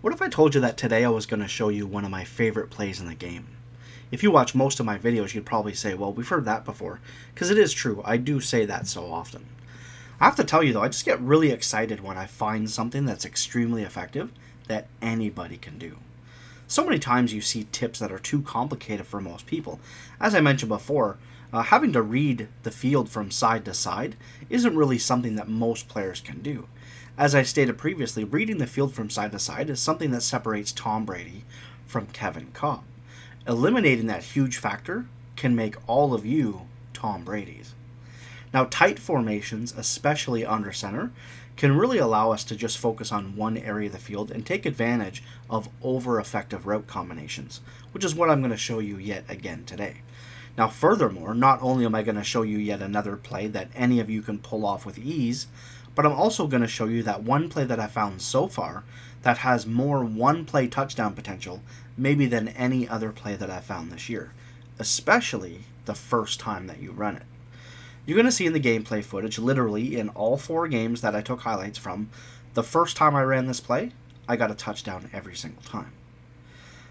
What if I told you that today I was going to show you one of my favorite plays in the game? If you watch most of my videos, you'd probably say, well, we've heard that before. Because it is true, I do say that so often. I have to tell you though, I just get really excited when I find something that's extremely effective that anybody can do. So many times you see tips that are too complicated for most people. As I mentioned before, having to read the field from side to side isn't really something that most players can do. As I stated previously, reading the field from side to side is something that separates Tom Brady from Kevin Kolb. Eliminating that huge factor can make all of you Tom Brady's. Now, tight formations, especially under center, can really allow us to just focus on one area of the field and take advantage of over-effective route combinations, which is what I'm going to show you yet again today. Now, furthermore, not only am I going to show you yet another play that any of you can pull off with ease, but I'm also going to show you that one play that I found so far that has more one-play touchdown potential maybe than any other play that I've found this year, especially the first time that you run it. You're going to see in the gameplay footage, literally in all 4 games that I took highlights from, the first time I ran this play, I got a touchdown every single time.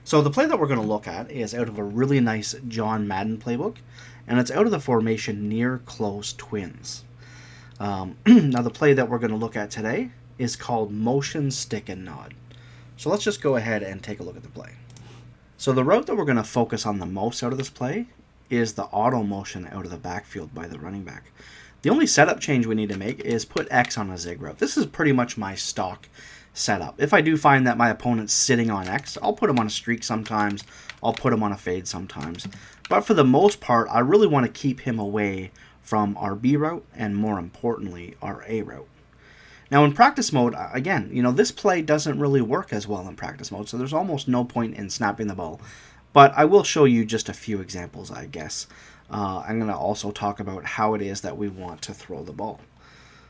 So the play that we're going to look at is out of a really nice John Madden playbook, and it's out of the formation near close twins. Now the play that we're going to look at today is called motion stick and nod. So let's just go ahead and take a look at the play. So the route that we're going to focus on the most out of this play is the auto motion out of the backfield by the running back. The only setup change we need to make is put X on a zig route. This is pretty much my stock setup. If I do find that my opponent's sitting on X, I'll put him on a streak sometimes, I'll put him on a fade sometimes. But for the most part, I really want to keep him away from our B route and, more importantly, our A route. Now in practice mode, again, this play doesn't really work as well in practice mode, so there's almost no point in snapping the ball. But I will show you just a few examples, I guess. I'm going to also talk about how it is that we want to throw the ball.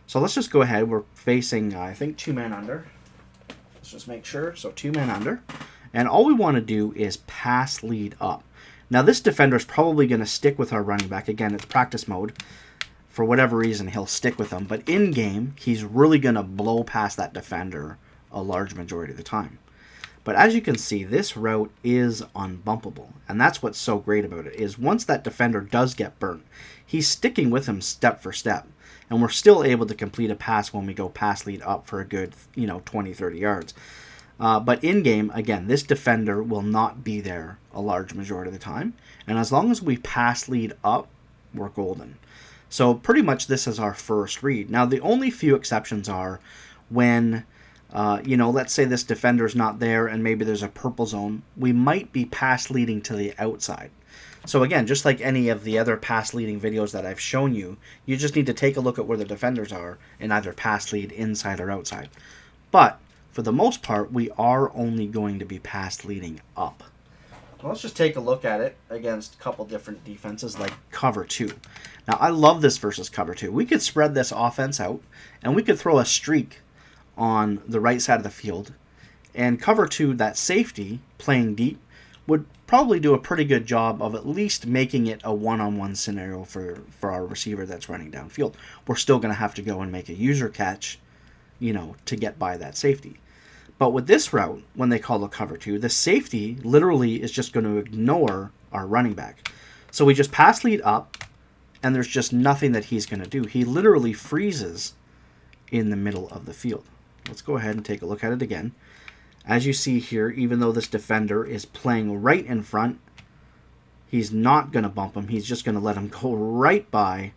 So let's just go ahead. We're facing, I think, 2 men under. Let's just make sure. So 2 men under. And all we want to do is pass lead up. Now this defender is probably going to stick with our running back. Again, it's practice mode. For whatever reason, he'll stick with them. But in game, he's really going to blow past that defender a large majority of the time. But as you can see, this route is unbumpable. And that's what's so great about it, is once that defender does get burnt, he's sticking with him step for step. And we're still able to complete a pass when we go pass lead up for a good, 20, 30 yards. But in game, again, this defender will not be there a large majority of the time. And as long as we pass lead up, we're golden. So pretty much this is our first read. Now the only few exceptions are when, let's say this defender's not there and maybe there's a purple zone, we might be pass leading to the outside. So again, just like any of the other pass leading videos that I've shown you, you just need to take a look at where the defenders are and either pass lead inside or outside. But for the most part, we are only going to be pass leading up. Well, let's just take a look at it against a couple different defenses like cover 2. Now, I love this versus cover 2. We could spread this offense out, and we could throw a streak on the right side of the field. And cover 2, that safety, playing deep, would probably do a pretty good job of at least making it a one-on-one scenario for our receiver that's running downfield. We're still going to have to go and make a user catch, to get by that safety. But with this route, when they call a cover 2, the safety literally is just going to ignore our running back. So we just pass lead up, and there's just nothing that he's going to do. He literally freezes in the middle of the field. Let's go ahead and take a look at it again. As you see here, even though this defender is playing right in front, he's not going to bump him. He's just going to let him go right by,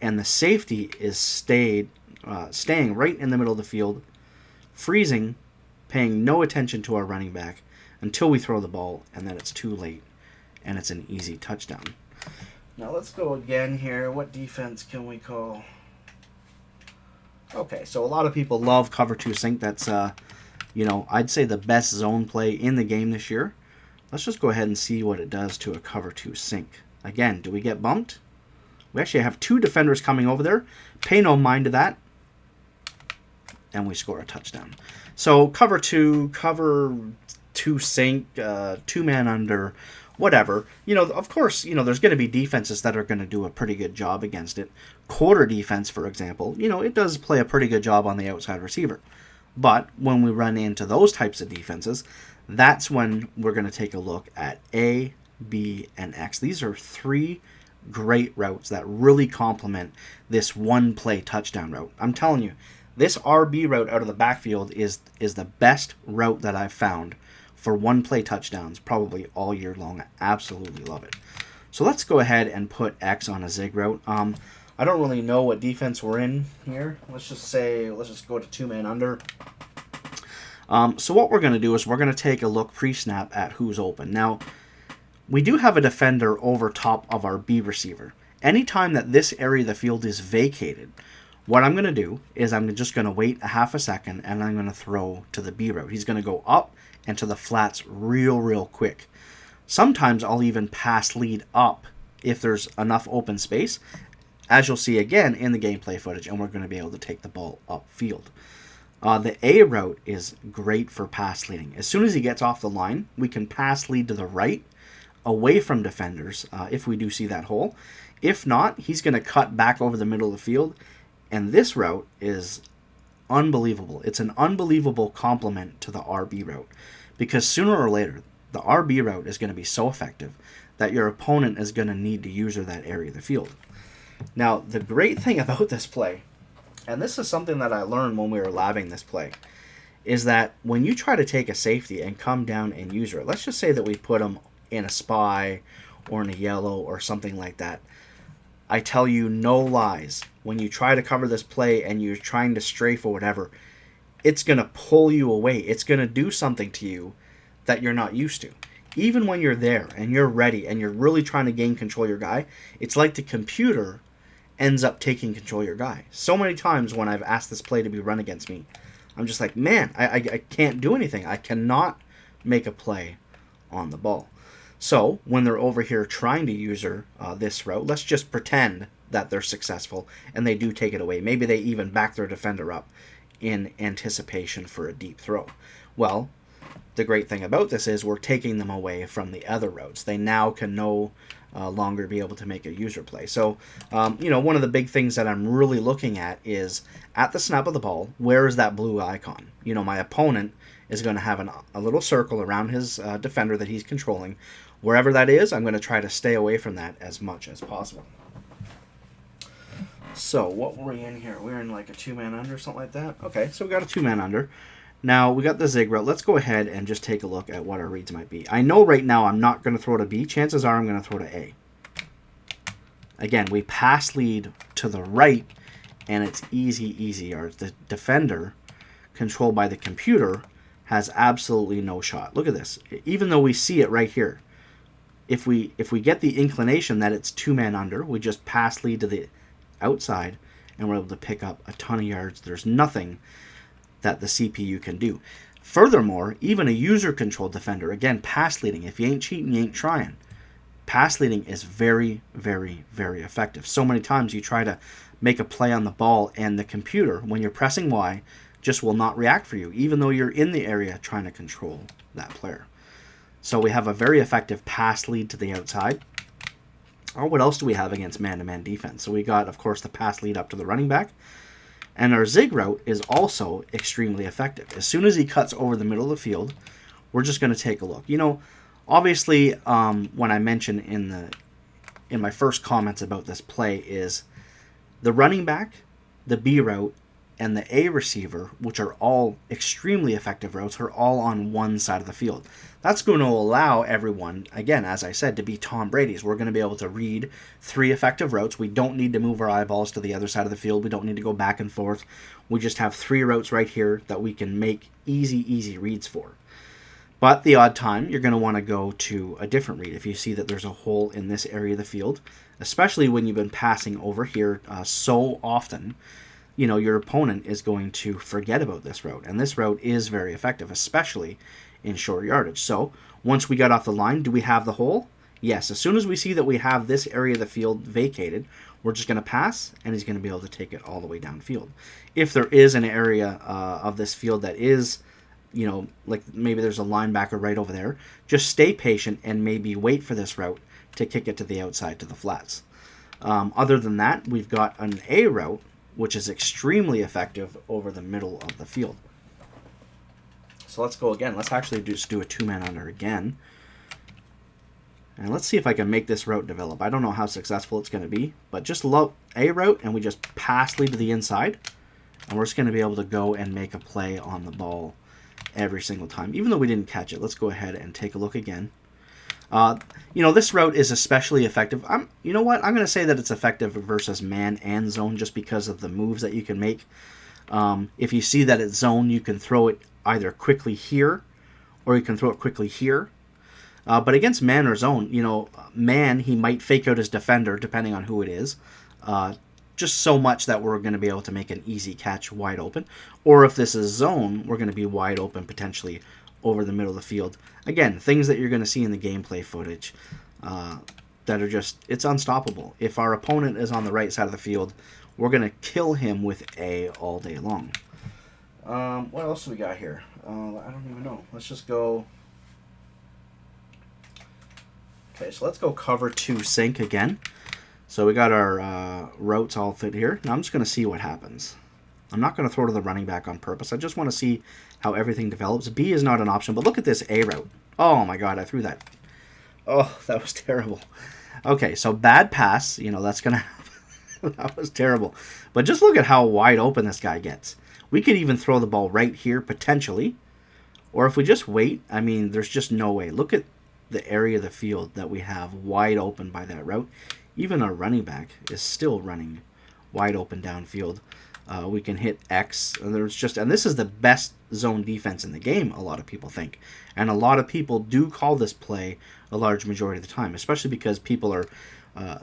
and the safety is staying right in the middle of the field, freezing, paying no attention to our running back until we throw the ball, and then it's too late, and it's an easy touchdown. Now let's go again here. What defense can we call? Okay, so a lot of people love cover 2 sink. That's, I'd say the best zone play in the game this year. Let's just go ahead and see what it does to a cover 2 sink. Again, do we get bumped? We actually have 2 defenders coming over there. Pay no mind to that. And we score a touchdown. So cover 2 sink, 2 man under, whatever. Of course, there's going to be defenses that are going to do a pretty good job against it. Quarter defense, for example, it does play a pretty good job on the outside receiver. But when we run into those types of defenses, that's when we're going to take a look at A, B, and X. These are three great routes that really complement this one-play touchdown route. I'm telling you, this RB route out of the backfield is the best route that I've found for one-play touchdowns probably all year long. I absolutely love it. So let's go ahead and put X on a zig route. I don't really know what defense we're in here. Let's just go to two-man under. So what we're going to do is we're going to take a look pre-snap at who's open. Now, we do have a defender over top of our B receiver. Anytime that this area of the field is vacated, what I'm going to do is I'm just going to wait a half a second and I'm going to throw to the B route. He's going to go up and to the flats real quick. Sometimes I'll even pass lead up if there's enough open space, as you'll see again in the gameplay footage, and we're going to be able to take the ball upfield. The A route is great for pass leading. As soon as he gets off the line, we can pass lead to the right, away from defenders, if we do see that hole. If not, he's going to cut back over the middle of the field, and this route is unbelievable. It's an unbelievable complement to the RB route, because sooner or later, the RB route is going to be so effective that your opponent is going to need to user that area of the field. Now, the great thing about this play, and this is something that I learned when we were labbing this play, is that when you try to take a safety and come down and user it, let's just say that we put him in a spy or in a yellow or something like that. I tell you no lies. When you try to cover this play and you're trying to strafe or whatever, it's going to pull you away. It's going to do something to you that you're not used to. Even when you're there and you're ready and you're really trying to gain control of your guy, it's like the computer ends up taking control of your guy. So many times when I've asked this play to be run against me, I'm just like, man, I can't do anything. I cannot make a play on the ball. So when they're over here trying to user this route, let's just pretend that they're successful and they do take it away. Maybe they even back their defender up in anticipation for a deep throw. Well, the great thing about this is we're taking them away from the other routes. They now can no longer be able to make a user play. So, one of the big things that I'm really looking at is at the snap of the ball, where is that blue icon? My opponent is going to have a little circle around his defender that he's controlling. Wherever that is, I'm going to try to stay away from that as much as possible. So, what were we in here? We're in like a two-man under or something like that? Okay, so we got a two-man under. Now, we got the zig route. Let's go ahead and just take a look at what our reads might be. I know right now I'm not going to throw to B. Chances are I'm going to throw to A. Again, we pass lead to the right, and it's easy. The defender, controlled by the computer, has absolutely no shot. Look at this. Even though we see it right here, if we get the inclination that it's two-man under, we just pass lead to the outside, and we're able to pick up a ton of yards. There's nothing that the CPU can do. Furthermore, even a user-controlled defender, again, pass leading. If you ain't cheating, you ain't trying. Pass leading is very effective. So many times you try to make a play on the ball, and the computer, when you're pressing Y, just will not react for you, even though you're in the area trying to control that player. So we have a very effective pass lead to the outside. Oh, what else do we have against man-to-man defense? So we got, of course, the pass lead up to the running back. And our zig route is also extremely effective. As soon as he cuts over the middle of the field, we're just going to take a look. Obviously, when I mentioned in my first comments about this play is the running back, the B route, and the A receiver, which are all extremely effective routes, are all on one side of the field. That's going to allow everyone, again, as I said, to be Tom Brady's. We're going to be able to read three effective routes. We don't need to move our eyeballs to the other side of the field. We don't need to go back and forth. We just have three routes right here that we can make easy reads for. But the odd time, you're going to want to go to a different read if you see that there's a hole in this area of the field, especially when you've been passing over here so often. Your opponent is going to forget about this route. And this route is very effective, especially in short yardage. So once we got off the line, do we have the hole? Yes. As soon as we see that we have this area of the field vacated, we're just going to pass, and he's going to be able to take it all the way downfield. If there is an area of this field that is, like maybe there's a linebacker right over there, just stay patient and maybe wait for this route to kick it to the outside to the flats. Other than that, we've got an A route, which is extremely effective over the middle of the field. So let's go again. Let's actually just do a two-man under again. And let's see if I can make this route develop. I don't know how successful it's going to be, but just load a route and we just pass lead to the inside. And we're just going to be able to go and make a play on the ball every single time. Even though we didn't catch it, let's go ahead and take a look again. You know, this route is especially effective. You know what? I'm going to say that it's effective versus man and zone just because of the moves that you can make. If you see that it's zone, you can throw it either quickly here or you can throw it quickly here. But against man or zone, you know, man, he might fake out his defender depending on who it is. Just so much that we're going to be able to make an easy catch wide open. Or if this is zone, we're going to be wide open potentially over the middle of the field. Again, things that you're going to see in the gameplay footage that are just, it's unstoppable. If our opponent is on the right side of the field, we're going to kill him with A all day long. What else do we got here? I don't even know. Let's just go. Okay, so let's go cover 2 sink again. So we got our routes all fit here. Now I'm just going to see what happens. I'm not going to throw to the running back on purpose. I just want to see how everything develops. B is not an option, but look at this A route. Oh my god, I threw that. Oh, that was terrible. Okay, so bad pass. You know, that's going to happen. That was terrible. But just look at how wide open this guy gets. We could even throw the ball right here, potentially. Or if we just wait, I mean, there's just no way. Look at the area of the field that we have wide open by that route. Even our running back is still running wide open downfield. We can hit X. And this is the best zone defense in the game, a lot of people think. And a lot of people do call this play a large majority of the time, especially because people are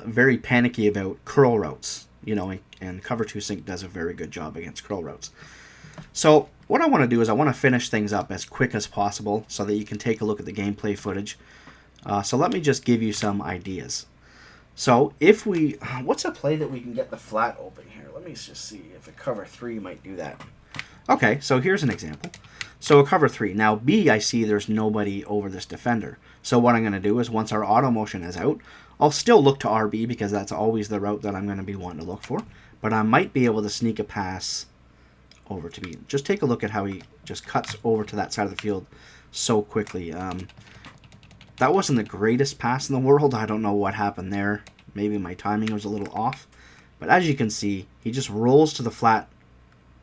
very panicky about curl routes. You know, and cover 2 sink does a very good job against curl routes. So what I want to do is I want to finish things up as quick as possible so that you can take a look at the gameplay footage. So let me just give you some ideas. So if we, what's a play that we can get the flat open here? Let me just see if a cover 3 might do that. Okay, so here's an example. So a cover 3. Now B, I see there's nobody over this defender. So what I'm going to do is once our auto motion is out, I'll still look to RB because that's always the route that I'm going to be wanting to look for. But I might be able to sneak a pass over to B. Just take a look at how he just cuts over to that side of the field so quickly. That wasn't the greatest pass in the world. I don't know what happened there. Maybe my timing was a little off. But as you can see, he just rolls to the flat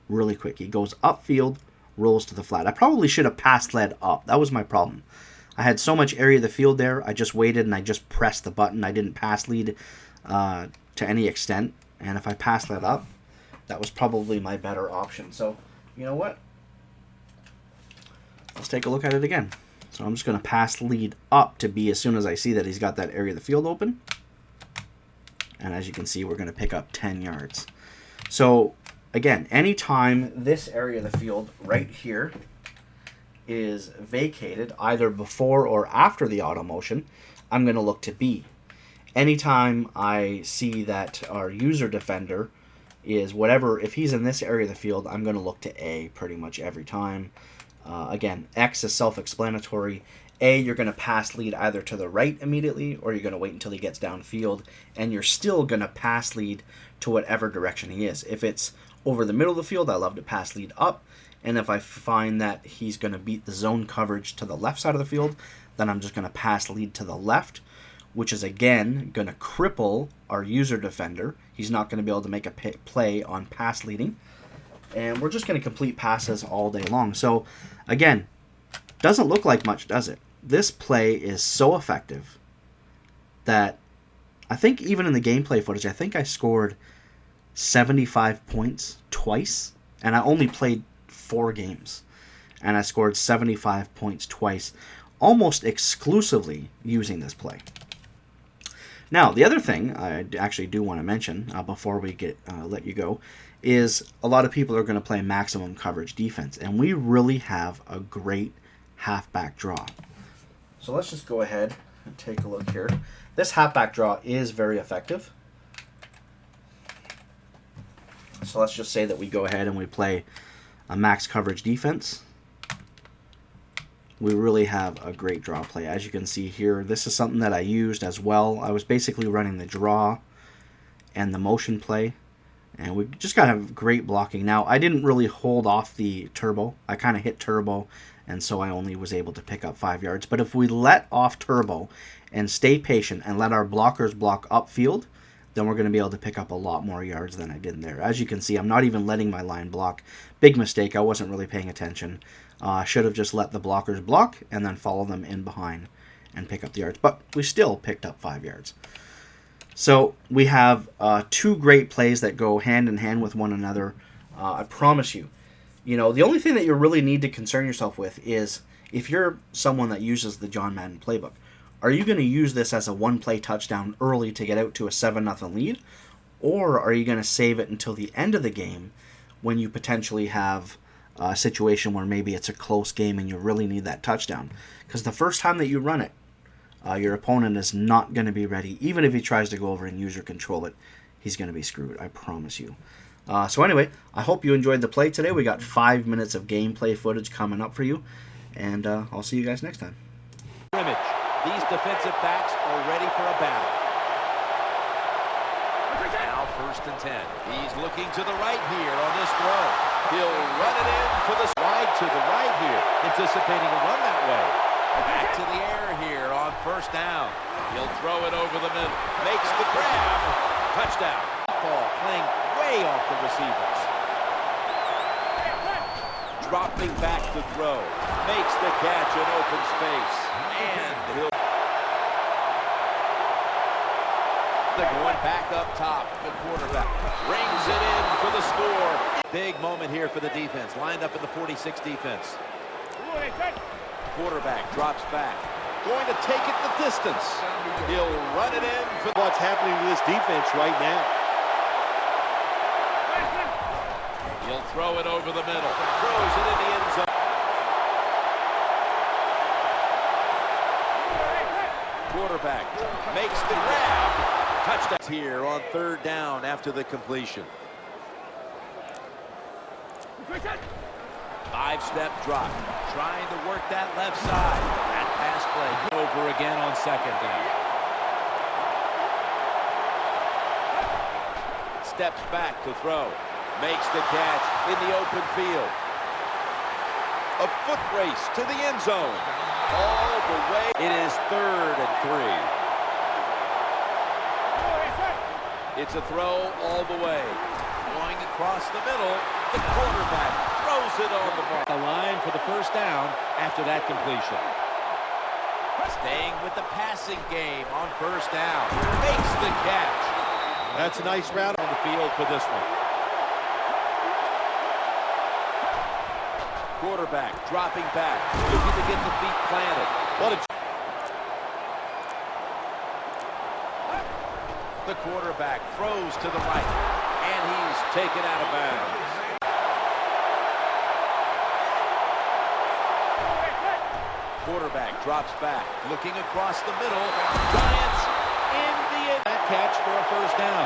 really quick. He goes upfield, rolls to the flat. I probably should have pass led up. That was my problem. I had so much area of the field there. I just waited and I just pressed the button. I didn't pass lead to any extent. And if I pass led up, that was probably my better option. So, you know what? Let's take a look at it again. So I'm just going to pass lead up to B as soon as I see that he's got that area of the field open. And as you can see, we're going to pick up 10 yards. So, again, anytime this area of the field right here is vacated, either before or after the auto motion, I'm going to look to B. Anytime I see that our user defender is whatever, if he's in this area of the field, I'm going to look to A pretty much every time. Again, X is self-explanatory. A, you're going to pass lead either to the right immediately, or you're going to wait until he gets downfield, and you're still going to pass lead to whatever direction he is. If it's over the middle of the field, I love to pass lead up, and if I find that he's going to beat the zone coverage to the left side of the field, then I'm just going to pass lead to the left, which is, again, going to cripple our user defender. He's not going to be able to make a play on pass leading. And we're just going to complete passes all day long. So, again, doesn't look like much, does it? This play is so effective that I think even in the gameplay footage, I think I scored 75 points twice. And I only played 4 games. And I scored 75 points twice, almost exclusively using this play. Now, the other thing I actually do want to mention before we let you go is a lot of people are going to play maximum coverage defense, and we really have a great halfback draw. So let's just go ahead and take a look here. This halfback draw is very effective. So let's just say that we go ahead and we play a max coverage defense. We really have a great draw play. As you can see here, this is something that I used as well. I was basically running the draw and the motion play. And we just got to have great blocking. Now, I didn't really hold off the turbo. I kind of hit turbo, and so I only was able to pick up 5 yards. But if we let off turbo and stay patient and let our blockers block upfield, then we're going to be able to pick up a lot more yards than I did there. As you can see, I'm not even letting my line block. Big mistake. I wasn't really paying attention. I should have just let the blockers block and then follow them in behind and pick up the yards. But we still picked up 5 yards. So we have 2 great plays that go hand in hand with one another. I promise you. You know, the only thing that you really need to concern yourself with is if you're someone that uses the John Madden playbook, are you going to use this as a one-play touchdown early to get out to a 7-0 lead? Or are you going to save it until the end of the game when you potentially have a situation where maybe it's a close game and you really need that touchdown? Because the first time that you run it, your opponent is not going to be ready. Even if he tries to go over and use or control it, he's going to be screwed, I promise you. So anyway, I hope you enjoyed the play today. We got 5 minutes of gameplay footage coming up for you. And I'll see you guys next time. These defensive backs are ready for a battle. Now 1st and 10. He's looking to the right here on this throw. He'll run it in for the slide to the right here, anticipating a run that way. Back to the air here on 1st down. He'll throw it over the middle. Makes the grab. Touchdown. Ball playing way off the receivers. Dropping back to throw. Makes the catch in open space. And he'll... Going back up top. The quarterback rings it in for the score. Big moment here for the defense. Lined up in the 46 defense. Quarterback drops back. Going to take it the distance. He'll run it in for what's happening to this defense right now. He'll throw it over the middle. Throws it in the end zone. Quarterback makes the grab. Touchdown here on 3rd down after the completion. 5-step drop. Trying to work that left side. That pass play over again on 2nd down. Steps back to throw. Makes the catch in the open field. A foot race to the end zone. All the way. It is 3rd and 3. It's a throw all the way. Going across the middle. The quarterback throws it on the mark. The line for the 1st down after that completion. Staying with the passing game on 1st down. Makes the catch. That's a nice route on the field for this one. Quarterback dropping back. Looking to get the feet planted. What a... The quarterback throws to the right. And he's taken out of bounds. Quarterback drops back, looking across the middle. Giants in the end. That catch for a 1st down.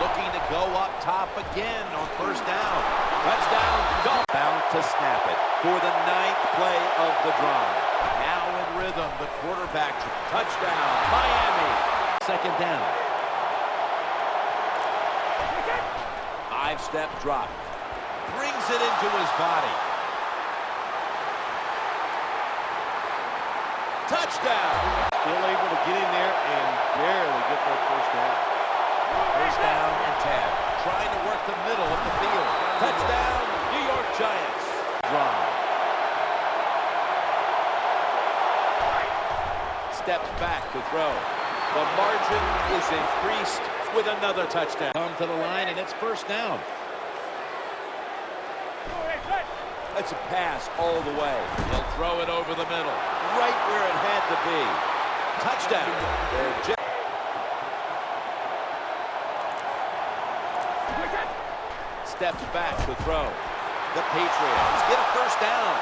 Looking to go up top again on 1st down. Touchdown. Bound to snap it for the 9th play of the drive. Now in rhythm, the quarterback. Touchdown. Miami. 2nd down. 5-step drop. Brings it into his body. Touchdown! Still able to get in there and barely get that 1st down. 1st down and 10. Trying to work the middle of the field. Touchdown, New York Giants. Drive. Steps back to throw. The margin is increased with another touchdown. Come to the line and it's 1st down. It's a pass all the way. He'll throw it over the middle. Right where it had to be. Touchdown. Steps back to throw. The Patriots get a 1st down.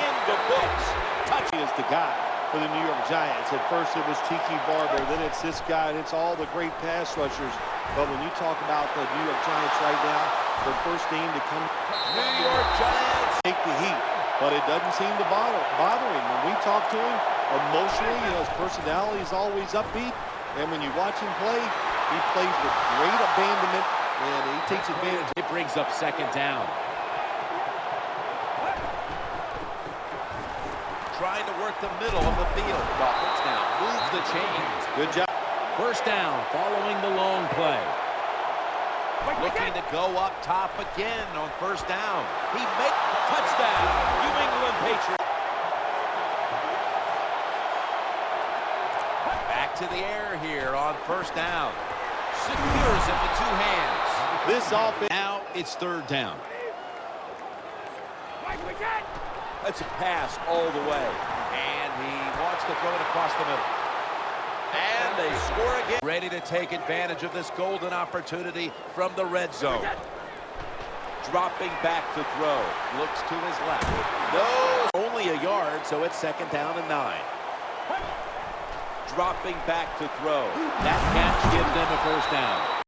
In the books. Touch is the guy for the New York Giants. At first it was Tiki Barber, then it's this guy, and it's all the great pass rushers. But when you talk about the New York Giants right now, their first team to come. New York Giants take the heat, but it doesn't seem to bother him. When we talk to him, Emotionally, his personality is always upbeat. And when you watch him play, he plays with great abandonment, and he takes advantage. It brings up second down. Trying to work the middle of the field. Dolphins now move the chains. Good job. First down following the long play. Looking to go up top again on first down. He makes the touchdown. New England Patriots. Back to the air here on first down. Secures it with two hands. This offense. Now it's third down. That's a pass all the way. And he wants to throw it across the middle. And they score again. Ready to take advantage of this golden opportunity from the red zone. Dropping back to throw. Looks to his left. No, only a yard, so it's second down and 9. Dropping back to throw. That catch gives them a first down.